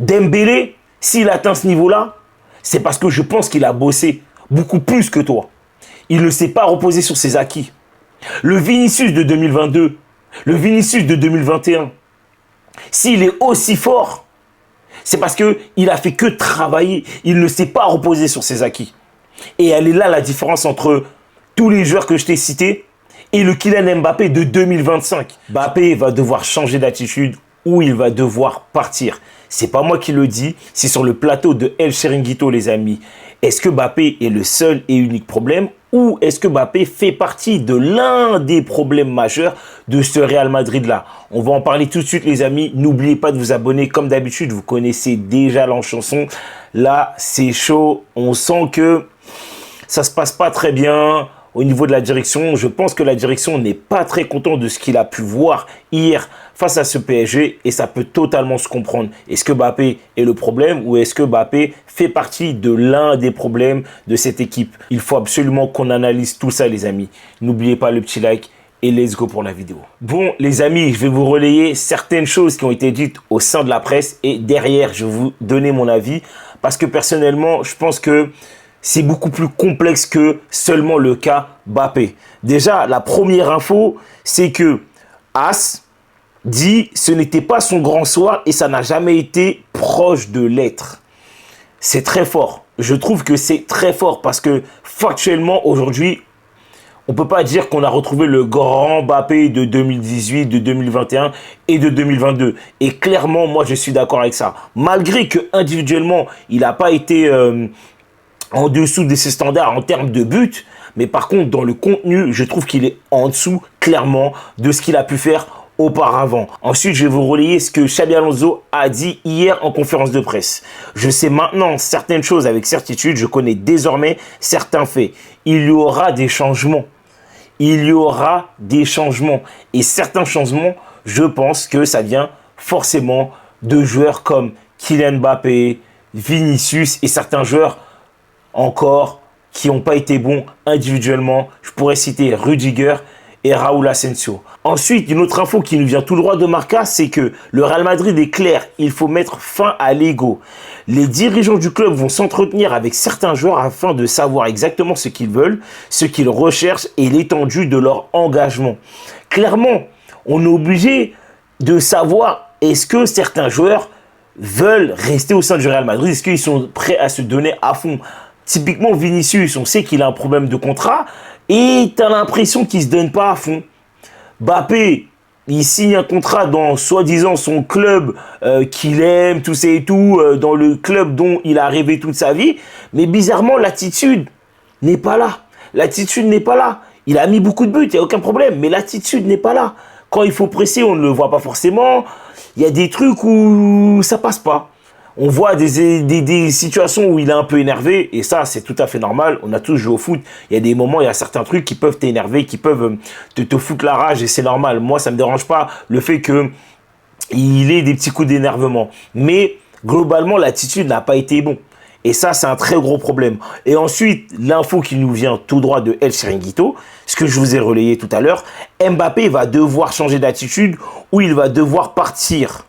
Dembélé, s'il atteint ce niveau-là, c'est parce que je pense qu'il a bossé beaucoup plus que toi. Il ne s'est pas reposé sur ses acquis. Le Vinicius de 2022, le Vinicius de 2021, s'il est aussi fort, c'est parce qu'il a fait que travailler. Il ne s'est pas reposé sur ses acquis. Et elle est là la différence entre tous les joueurs que je t'ai cités et le Kylian Mbappé de 2025. Mbappé va devoir changer d'attitude ou il va devoir partir. C'est pas moi qui le dis, c'est sur le plateau de El Chiringuito, les amis. Est-ce que Mbappé est le seul et unique problème ou est-ce que Mbappé fait partie de l'un des problèmes majeurs de ce Real Madrid-là? On va en parler tout de suite, les amis. N'oubliez pas de vous abonner. Comme d'habitude, vous connaissez déjà la chanson. Là, c'est chaud. On sent que ça se passe pas très bien au niveau de la direction. Je pense que la direction n'est pas très contente de ce qu'il a pu voir hier face à ce PSG et ça peut totalement se comprendre. Est-ce que Mbappé est le problème ou est-ce que Mbappé fait partie de l'un des problèmes de cette équipe? Il faut absolument qu'on analyse tout ça, les amis. N'oubliez pas le petit like et let's go pour la vidéo. Bon, les amis, je vais vous relayer certaines choses qui ont été dites au sein de la presse et derrière, je vais vous donner mon avis parce que personnellement, je pense que c'est beaucoup plus complexe que seulement le cas Mbappé. Déjà, la première info, c'est que As dit ce n'était pas son grand soir et ça n'a jamais été proche de l'être. C'est très fort. Je trouve que c'est très fort parce que factuellement, aujourd'hui, on ne peut pas dire qu'on a retrouvé le grand Mbappé de 2018, de 2021 et de 2022. Et clairement, moi, je suis d'accord avec ça. Malgré que individuellement, il n'a pas été en dessous de ses standards en termes de but, mais par contre, dans le contenu, je trouve qu'il est en dessous, clairement, de ce qu'il a pu faire auparavant. Ensuite, je vais vous relayer ce que Xabi Alonso a dit hier en conférence de presse. Je sais maintenant certaines choses avec certitude, je connais désormais certains faits. Il y aura des changements. Il y aura des changements. Et certains changements, je pense que ça vient forcément de joueurs comme Kylian Mbappé, Vinicius et certains joueurs encore qui n'ont pas été bons individuellement. Je pourrais citer Rudiger et Raúl Asensio. Ensuite, une autre info qui nous vient tout droit de Marca, c'est que le Real Madrid est clair, il faut mettre fin à l'ego. Les dirigeants du club vont s'entretenir avec certains joueurs afin de savoir exactement ce qu'ils veulent, ce qu'ils recherchent et l'étendue de leur engagement. Clairement, on est obligé de savoir est-ce que certains joueurs veulent rester au sein du Real Madrid, est-ce qu'ils sont prêts à se donner à fond. Typiquement, Vinicius, on sait qu'il a un problème de contrat et tu as l'impression qu'il ne se donne pas à fond. Mbappé, il signe un contrat dans soi-disant son club qu'il aime, tout ça et tout, dans le club dont il a rêvé toute sa vie. Mais bizarrement, l'attitude n'est pas là. L'attitude n'est pas là. Il a mis beaucoup de buts, il n'y a aucun problème, mais l'attitude n'est pas là. Quand il faut presser, on ne le voit pas forcément. Il y a des trucs où ça passe pas. On voit des situations où il est un peu énervé et ça, c'est tout à fait normal. On a tous joué au foot. Il y a des moments, il y a certains trucs qui peuvent t'énerver, qui peuvent te foutre la rage et c'est normal. Moi, ça ne me dérange pas le fait qu'il ait des petits coups d'énervement. Mais globalement, l'attitude n'a pas été bon. Et ça, c'est un très gros problème. Et ensuite, l'info qui nous vient tout droit de El Chiringuito, ce que je vous ai relayé tout à l'heure, Mbappé va devoir changer d'attitude ou il va devoir partir.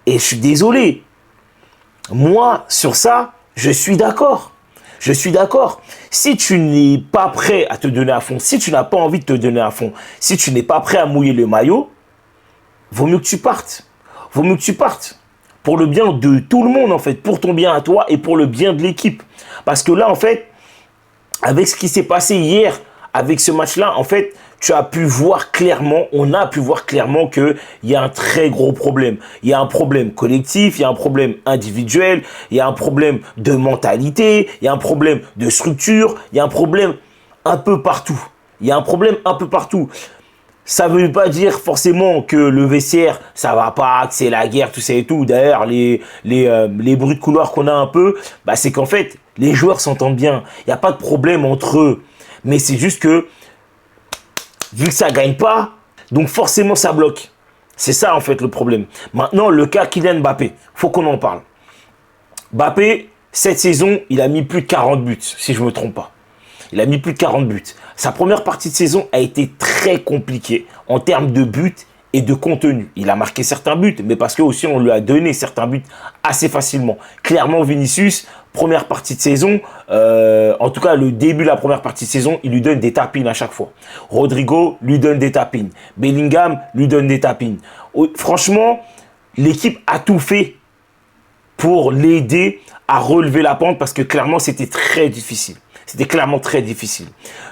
Et je suis désolé. Moi, sur ça, je suis d'accord. Je suis d'accord. Si tu n'es pas prêt à te donner à fond, si tu n'as pas envie de te donner à fond, si tu n'es pas prêt à mouiller le maillot, vaut mieux que tu partes. Vaut mieux que tu partes. Pour le bien de tout le monde, en fait. Pour ton bien à toi et pour le bien de l'équipe. Parce que là, en fait, avec ce qui s'est passé hier, avec ce match-là, en fait, tu as pu voir clairement, on a pu voir clairement qu'il y a un très gros problème. Il y a un problème collectif, il y a un problème individuel, il y a un problème de mentalité, il y a un problème de structure, il y a un problème un peu partout. Il y a un problème un peu partout. Ça ne veut pas dire forcément que le vestiaire, ça va pas, que c'est la guerre, tout ça et tout. D'ailleurs, les bruits de couloir qu'on a un peu, bah, c'est qu'en fait, les joueurs s'entendent bien. Il n'y a pas de problème entre eux. Mais c'est juste que, vu que ça ne gagne pas, donc forcément ça bloque. C'est ça en fait le problème. Maintenant, le cas Kylian Mbappé, faut qu'on en parle. Mbappé, cette saison, il a mis plus de 40 buts, si je ne me trompe pas. Il a mis plus de 40 buts. Sa première partie de saison a été très compliquée en termes de buts et de contenu. Il a marqué certains buts, mais parce que aussi on lui a donné certains buts assez facilement. Clairement, Vinicius, première partie de saison, en tout cas le début de la première partie de saison, il lui donne des tapines à chaque fois. Rodrigo lui donne des tapines. Bellingham lui donne des tapines. Franchement, l'équipe a tout fait pour l'aider à relever la pente parce que clairement, c'était très difficile. C'était clairement très difficile.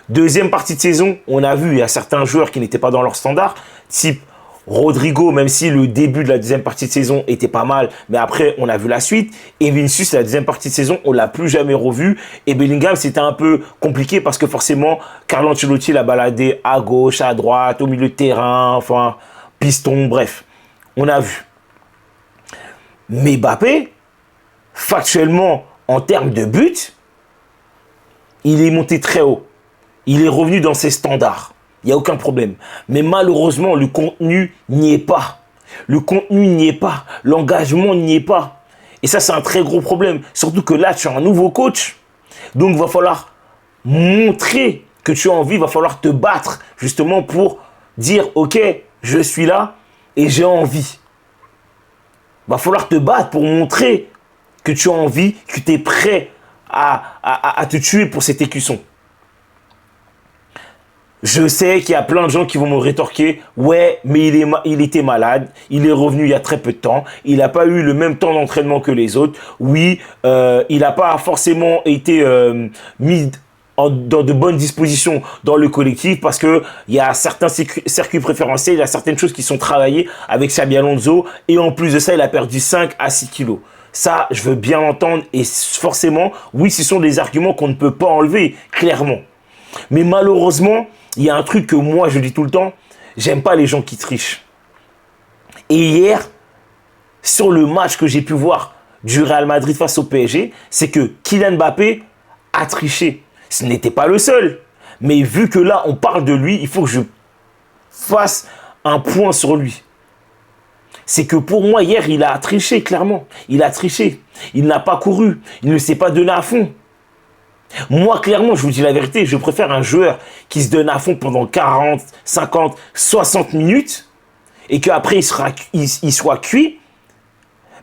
Deuxième partie de saison, on a vu, il y a certains joueurs qui n'étaient pas dans leur standard, type Rodrigo, même si le début de la deuxième partie de saison était pas mal, mais après, on a vu la suite. Et Vinicius, la deuxième partie de saison, on l'a plus jamais revu. Et Bellingham, c'était un peu compliqué parce que forcément, Carlo Ancelotti l'a baladé à gauche, à droite, au milieu de terrain, enfin, piston, bref. On a vu. Mais Mbappé, factuellement, en termes de but, il est monté très haut. Il est revenu dans ses standards. Il n'y a aucun problème. Mais malheureusement, le contenu n'y est pas. Le contenu n'y est pas. L'engagement n'y est pas. Et ça, c'est un très gros problème. Surtout que là, tu as un nouveau coach. Donc, il va falloir montrer que tu as envie. Il va falloir te battre justement pour dire, OK, je suis là et j'ai envie. Il va falloir te battre pour montrer que tu as envie, que tu es prêt à te tuer pour cet écusson. Je sais qu'il y a plein de gens qui vont me rétorquer « Ouais, mais il était malade, il est revenu il y a très peu de temps, il n'a pas eu le même temps d'entraînement que les autres. Oui, il n'a pas forcément été mis dans de bonnes dispositions dans le collectif parce qu'il y a certains circuits préférentiels, il y a certaines choses qui sont travaillées avec Xabi Alonso et en plus de ça, il a perdu 5 à 6 kilos. Ça, je veux bien l'entendre et forcément, oui, ce sont des arguments qu'on ne peut pas enlever, clairement. Mais malheureusement, il y a un truc que moi, je dis tout le temps, j'aime pas les gens qui trichent. Et hier, sur le match que j'ai pu voir du Real Madrid face au PSG, c'est que Kylian Mbappé a triché. Ce n'était pas le seul. Mais vu que là, on parle de lui, il faut que je fasse un point sur lui. C'est que pour moi, hier, il a triché, clairement. Il a triché. Il n'a pas couru. Il ne s'est pas donné à fond. Moi, clairement, je vous dis la vérité, je préfère un joueur qui se donne à fond pendant 40, 50, 60 minutes et qu'après, il soit cuit.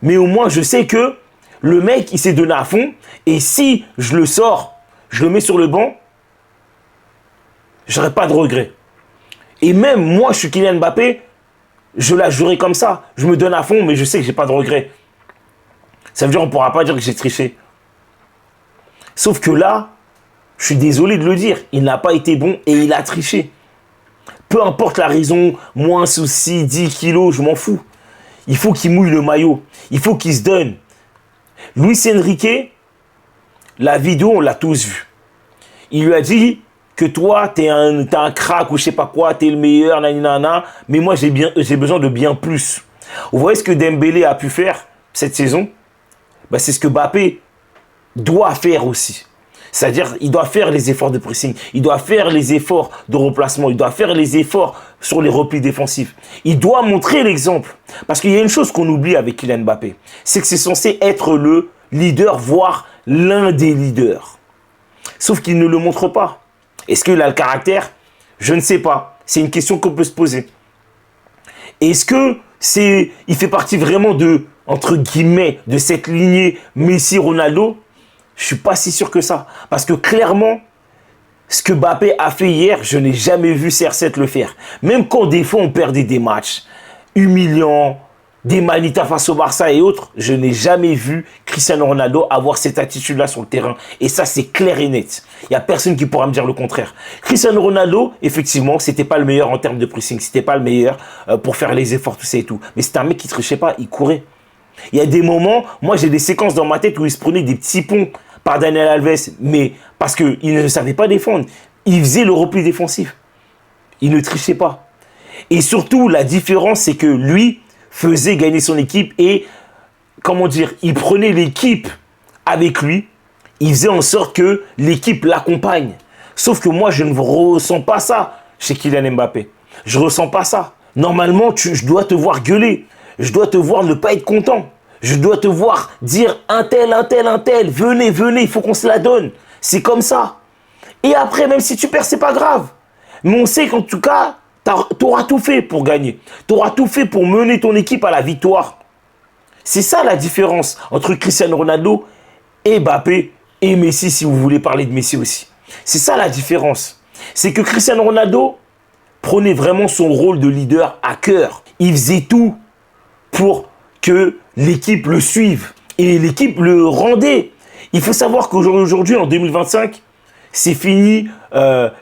Mais au moins, je sais que le mec, il s'est donné à fond et si je le sors, je le mets sur le banc, j'aurai pas de regret. Et même moi, je suis Kylian Mbappé, je la jouerai comme ça. Je me donne à fond, mais je sais que j'ai pas de regret. Ça veut dire qu'on ne pourra pas dire que j'ai triché. Sauf que là, je suis désolé de le dire, il n'a pas été bon et il a triché. Peu importe la raison, moins souci, 10 kilos, je m'en fous. Il faut qu'il mouille le maillot. Il faut qu'il se donne. Luis Enrique, la vidéo, on l'a tous vue. Il lui a dit que toi, t'es un crack ou je sais pas quoi, t'es le meilleur, nanana, mais moi, j'ai besoin de bien plus. Vous voyez ce que Dembélé a pu faire cette saison? Ben, c'est ce que Mbappé doit faire aussi. C'est-à-dire, il doit faire les efforts de pressing, il doit faire les efforts de remplacement, il doit faire les efforts sur les replis défensifs. Il doit montrer l'exemple. Parce qu'il y a une chose qu'on oublie avec Kylian Mbappé, c'est que c'est censé être le leader, voire l'un des leaders. Sauf qu'il ne le montre pas. Est-ce qu'il a le caractère? Je ne sais pas. C'est une question qu'on peut se poser. Est-ce que il fait partie vraiment de, entre guillemets, de cette lignée Messi-Ronaldo? Je suis pas si sûr que ça. Parce que clairement, ce que Mbappé a fait hier, je n'ai jamais vu CR7 le faire. Même quand des fois on perdait des matchs humiliants, des manitas face au Barça et autres, je n'ai jamais vu Cristiano Ronaldo avoir cette attitude-là sur le terrain. Et ça, c'est clair et net. Il n'y a personne qui pourra me dire le contraire. Cristiano Ronaldo, effectivement, c'était pas le meilleur en termes de pressing. C'était pas le meilleur pour faire les efforts, tout ça et tout. Mais c'était un mec qui trichait pas, il courait. Il y a des moments, moi j'ai des séquences dans ma tête où il se prenait des petits ponts par Daniel Alves, mais parce qu'il ne savait pas défendre. Il faisait le repli défensif. Il ne trichait pas. Et surtout, la différence, c'est que lui faisait gagner son équipe et, comment dire, il prenait l'équipe avec lui. Il faisait en sorte que l'équipe l'accompagne. Sauf que moi, je ne ressens pas ça chez Kylian Mbappé. Je ne ressens pas ça. Normalement, je dois te voir gueuler. Je dois te voir ne pas être content. Je dois te voir dire un tel, venez, il faut qu'on se la donne. C'est comme ça. Et après, même si tu perds, c'est pas grave. Mais on sait qu'en tout cas, Tu auras tout fait pour gagner. Tu auras tout fait pour mener ton équipe à la victoire. C'est ça la différence entre Cristiano Ronaldo et Mbappé et Messi, si vous voulez parler de Messi aussi. C'est ça la différence. C'est que Cristiano Ronaldo prenait vraiment son rôle de leader à cœur. Il faisait tout pour que l'équipe le suive. Et l'équipe le rendait. Il faut savoir qu'aujourd'hui, en 2025, c'est fini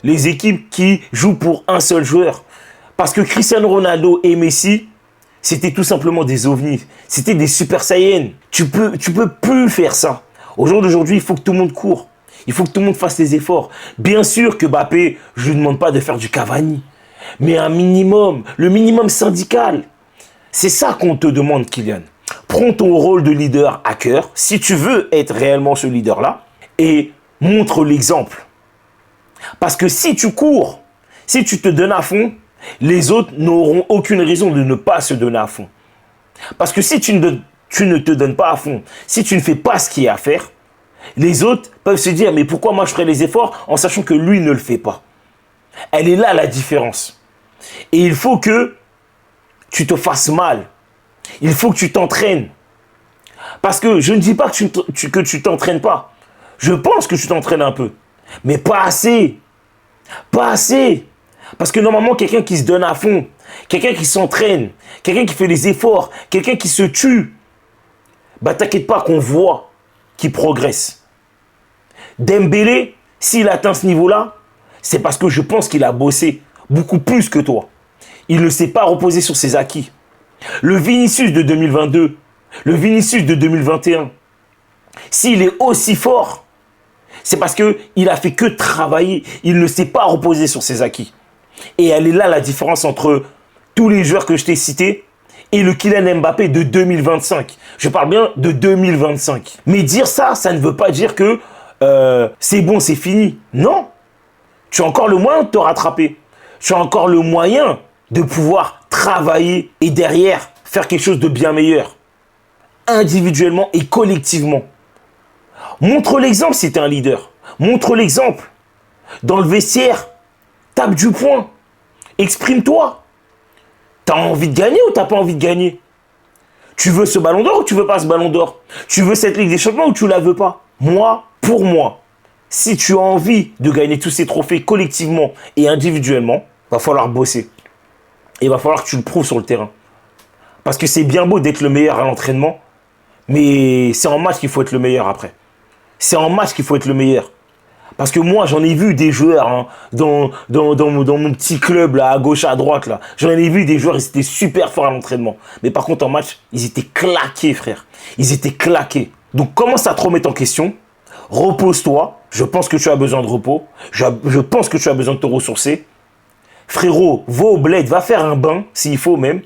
les équipes qui jouent pour un seul joueur. Parce que Cristiano Ronaldo et Messi, c'était tout simplement des ovnis. C'était des super saiyans. Tu peux plus faire ça. Au jour d'aujourd'hui, il faut que tout le monde court. Il faut que tout le monde fasse les efforts. Bien sûr que Mbappé, je ne lui demande pas de faire du Cavani. Mais un minimum, le minimum syndical. C'est ça qu'on te demande, Kylian. Prends ton rôle de leader à cœur, si tu veux être réellement ce leader-là, et montre l'exemple. Parce que si tu cours, si tu te donnes à fond, les autres n'auront aucune raison de ne pas se donner à fond. Parce que si tu ne te donnes pas à fond, si tu ne fais pas ce qu'il y a à faire, les autres peuvent se dire, mais pourquoi moi je ferai les efforts en sachant que lui ne le fait pas? Elle est là la différence. Et il faut que tu te fasses mal. Il faut que tu t'entraînes. Parce que je ne dis pas que tu t'entraînes pas. Je pense que tu t'entraînes un peu. Mais pas assez. Pas assez. Parce que normalement, quelqu'un qui se donne à fond, quelqu'un qui s'entraîne, quelqu'un qui fait des efforts, quelqu'un qui se tue, bah t'inquiète pas qu'on voit qu'il progresse. Dembélé, s'il atteint ce niveau-là, c'est parce que je pense qu'il a bossé beaucoup plus que toi. Il ne s'est pas reposé sur ses acquis. Le Vinicius de 2022, le Vinicius de 2021, s'il est aussi fort, c'est parce qu'il a fait que travailler. Il ne s'est pas reposé sur ses acquis. Et elle est là la différence entre tous les joueurs que je t'ai cités et le Kylian Mbappé de 2025. Je parle bien de 2025. Mais dire ça, ça ne veut pas dire que c'est bon, c'est fini. Non. Tu as encore le moyen de te rattraper. Tu as encore le moyen de pouvoir travailler et derrière faire quelque chose de bien meilleur. Individuellement et collectivement. Montre l'exemple si tu es un leader. Montre l'exemple. Dans le vestiaire, tape du poing. Exprime-toi. Tu as envie de gagner ou tu n'as pas envie de gagner? Tu veux ce ballon d'or ou tu veux pas ce ballon d'or? Tu veux cette Ligue des Champions ou tu la veux pas? Moi, pour moi, si tu as envie de gagner tous ces trophées collectivement et individuellement, va falloir bosser. Et il va falloir que tu le prouves sur le terrain. Parce que c'est bien beau d'être le meilleur à l'entraînement, mais c'est en match qu'il faut être le meilleur après. C'est en match qu'il faut être le meilleur. Parce que moi, j'en ai vu des joueurs hein, dans mon petit club, là, à gauche, à droite. Là. J'en ai vu des joueurs, ils étaient super forts à l'entraînement. Mais par contre, en match, ils étaient claqués, frère. Ils étaient claqués. Donc, commence à te remettre en question. Repose-toi. Je pense que tu as besoin de repos. Je pense que tu as besoin de te ressourcer. Frérot, va au bled, va faire un bain, s'il faut même.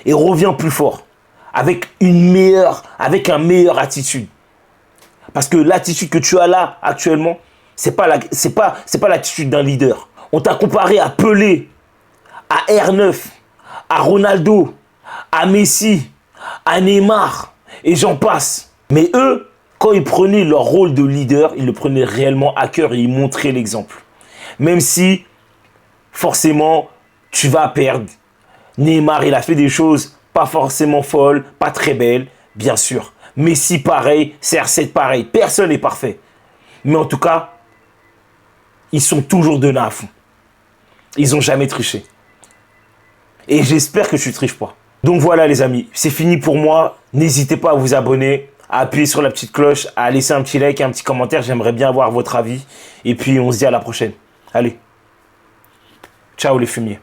Et reviens plus fort. Avec un meilleure attitude. Parce que l'attitude que tu as là, actuellement, c'est pas l'attitude d'un leader. On t'a comparé à Pelé, à R9, à Ronaldo, à Messi, à Neymar, et j'en passe. Mais eux, quand ils prenaient leur rôle de leader, ils le prenaient réellement à cœur et ils montraient l'exemple. Même si, forcément, tu vas perdre. Neymar, il a fait des choses pas forcément folles, pas très belles, bien sûr. Messi pareil, CR7 pareil, personne n'est parfait. Mais en tout cas, ils sont toujours donnés à fond. Ils n'ont jamais triché. Et j'espère que tu ne triches pas. Donc voilà les amis, c'est fini pour moi. N'hésitez pas à vous abonner, à appuyer sur la petite cloche, à laisser un petit like, un petit commentaire. J'aimerais bien avoir votre avis. Et puis on se dit à la prochaine. Allez, ciao les fumiers.